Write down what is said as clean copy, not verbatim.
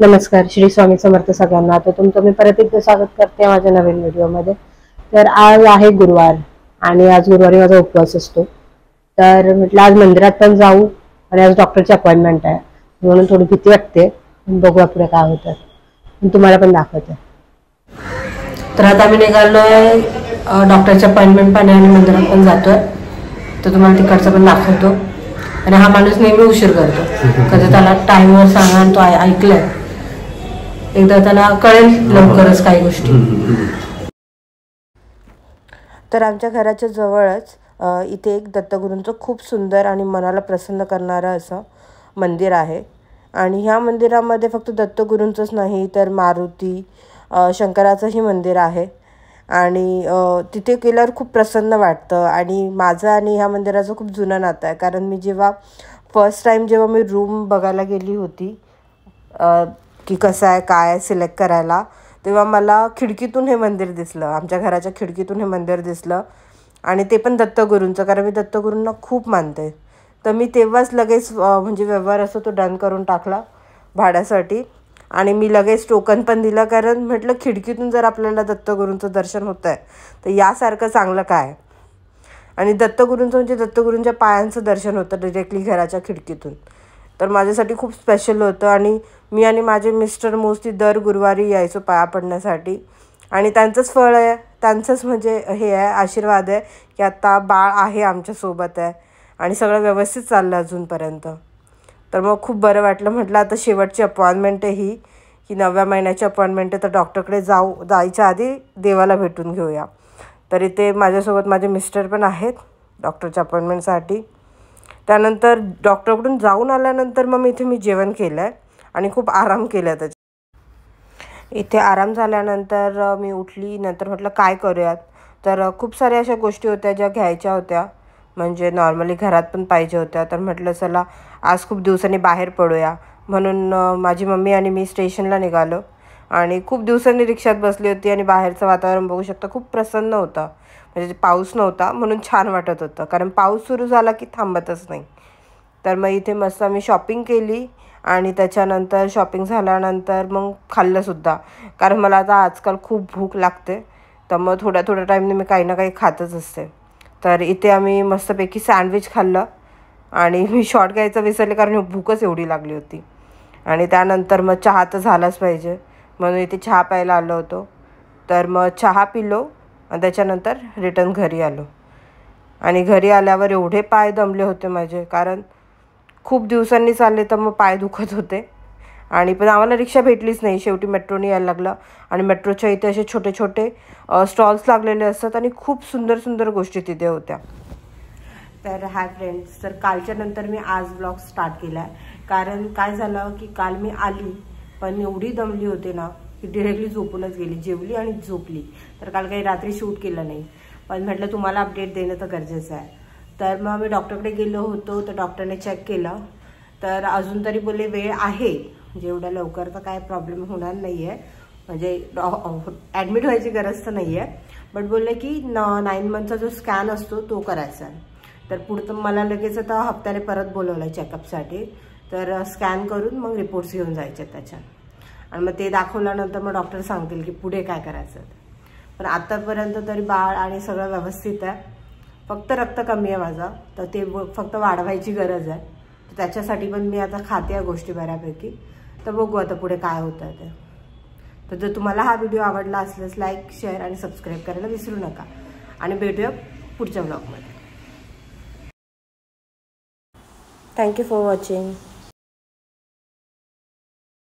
नमस्कार, श्री स्वामी समर्थ सगळ्यांना। तर तुमचं मी परत एकदा स्वागत करते माझ्या नवीन व्हिडिओमध्ये। तर आज आहे गुरुवार आणि आज गुरुवारी माझा उपवास असतो। तर म्हटलं आज मंदिरात पण जाऊ आणि आज डॉक्टरची अपॉइंटमेंट आहे म्हणून थोडी भीती वाटते, बघूया पुढे काय होतं। मी तुम्हाला पण दाखवते। तर आता मी निघालोय डॉक्टरची अपॉइंटमेंट पण आणि मंदिरात पण जातोय, तर तुम्हाला तिकडचं पण दाखवतो। आणि हा माणूस नेहमी उशीर करतो, कधी त्याला टाइमवर सांगा आणि तो ऐकलाय, एकदा त्याला कळेल लवकरच काही गोष्टी। तर आमच्या घराच्या जवळच इथे एक दत्तगुरूंचं खूप सुंदर आणि मनाला प्रसन्न करणारं असं मंदिर आहे। आणि ह्या मंदिरामध्ये फक्त दत्तगुरूंचंच नाही तर मारुती शंकराचंही मंदिर आहे। आणि तिथे गेल्यावर खूप प्रसन्न वाटतं। आणि माझं आणि ह्या मंदिराचं खूप जुनं नातं आहे, कारण मी जेव्हा फर्स्ट टाईम जेव्हा मी रूम बघायला गेली होती की कसं आहे काय सिलेक्ट करायला, तेव्हा मला खिडकीतून हे मंदिर दिसलं, आमच्या घराच्या खिडकीतून हे मंदिर दिसलं। आणि ते पण दत्तगुरूंचं, कारण मी दत्तगुरूंना खूप मानते। तर मी तेव्हाच लगेच म्हणजे व्यवहार असतो तो डन करून टाकला भाड्यासाठी। आणि मी लगेच टोकन पण दिलं, कारण म्हटलं खिडकीतून जर आपल्याला दत्तगुरूंचं दर्शन होतं आहे तर यासारखं चांगलं काय। आणि दत्तगुरूंचं म्हणजे दत्तगुरूंच्या पायांचं दर्शन होतं डिरेक्टली घराच्या खिडकीतून, तर माझ्यासाठी खूप स्पेशल होतं। आणि मी आणि माझे मिस्टर मोस्टली दर गुरुवारी यायचो पाया पडण्यासाठी। आणि त्यांचंच फळ आहे, त्यांचंच म्हणजे हे आहे आशीर्वाद आहे की आता बाळ आहे आमच्यासोबत आहे आणि सगळं व्यवस्थित चाललं अजूनपर्यंत। तर मग खूप बरं वाटलं। म्हटलं आता शेवटची अपॉइंटमेंट आहे ही 9व्या महिन्याची अपॉइंटमेंट आहे, तर डॉक्टरकडे जायच्या आधी देवाला भेटून घेऊया। तर इथे माझ्यासोबत माझे मिस्टर पण आहेत डॉक्टरच्या अपॉइंटमेंटसाठी। त्यानंतर डॉक्टरकडून जाऊन आल्यानंतर मग इथे मी जेवण केलं आहे आणि खूप आराम केला त्याच्या। इथे आराम झाल्यानंतर मी उठली, नंतर म्हटलं काय करूयात, तर खूप साऱ्या अशा गोष्टी होत्या ज्या घ्यायच्या होत्या, म्हणजे नॉर्मली घरात पण पाहिजे होत्या। तर म्हटलं चला आज खूप दिवसांनी बाहेर पडूया, म्हणून माझी मम्मी आणि मी स्टेशनला निघालो। आणि खूप दिवसांनी रिक्षात बसली होती आणि बाहेरचं वातावरण बघू शकता खूप प्रसन्न होतं, म्हणजे पाऊस नव्हता म्हणून छान वाटत होतं, कारण पाऊस सुरू झाला की थांबतच नाही। तर मग इथे मस्त आम्ही शॉपिंग केली आणि त्याच्यानंतर शॉपिंग झाल्यानंतर मग खाल्लंसुद्धा, कारण मला आता आजकाल खूप भूक लागते, तर मग थोड्या टाईमने मी काही ना काही खातच असते। तर इथे आम्ही मस्तपैकी सँडविच खाल्लं आणि मी शॉर्ट घ्यायचं विसरले, कारण भूकच एवढी लागली होती। आणि त्यानंतर मग चहा तर झालाच पाहिजे, म्हणून इथे चहा प्यायला आलो होतो। तर मग चहा पिलो आणि त्याच्यानंतर रिटर्न घरी आलो। आणि घरी आल्यावर एवढे पाय दमले होते माझे, कारण खूप दिवसांनी चालले तर मग पाय दुखत होते। आणि पण आम्हाला रिक्षा भेटलीच नाही, शेवटी मेट्रोने यायला लागलं। आणि मेट्रोच्या इथे असे छोटे छोटे स्टॉल्स लागलेले असतात आणि खूप सुंदर सुंदर गोष्टी तिथे होत्या। तर हाय फ्रेंड्स, तर कालच्या नंतर मी आज ब्लॉग स्टार्ट केला आहे, कारण काय झालं की काल मी आली पण एवढी दमली होते ना की डिरेक्टली झोपूनच गेली, जेवली आणि झोपली। तर काल काही रात्री शूट केलं नाही, पण म्हटलं तुम्हाला अपडेट देणं तर गरजेचं आहे। तर मग मी डॉक्टरकडे गेलो होतो, तर डॉक्टरने चेक केलं, तर अजून तरी बोलले वेळ आहे, म्हणजे एवढ्या लवकर तर काय प्रॉब्लेम होणार नाही आहे, म्हणजे ॲडमिट व्हायची गरज तर नाही आहे, बट बोलले की 9 मंथचा जो स्कॅन असतो तो करायचा आहे। तर पुढचं मला लगेच आता हप्त्याने परत बोलवलं आहे चेकअपसाठी, तर स्कॅन करून मग रिपोर्ट्स घेऊन जायचे त्याच्यात, आणि मग ते दाखवल्यानंतर मग डॉक्टर सांगतील की पुढे काय करायचं। पण आतापर्यंत तरी बाळ आणि सगळं व्यवस्थित आहे, फक्त रक्त कमी आहे माझा, तर ते फक्त वाढवायची गरज आहे। तर त्याच्यासाठी पण मी आता खाते या गोष्टी बऱ्यापैकी, तर बघू आता पुढे काय होतं ते। तर जर तुम्हाला हा व्हिडिओ आवडला असल्यास लाईक, शेअर आणि सबस्क्राईब करायला विसरू नका, आणि भेटूया पुढच्या ब्लॉगमध्ये। Thank you for watching.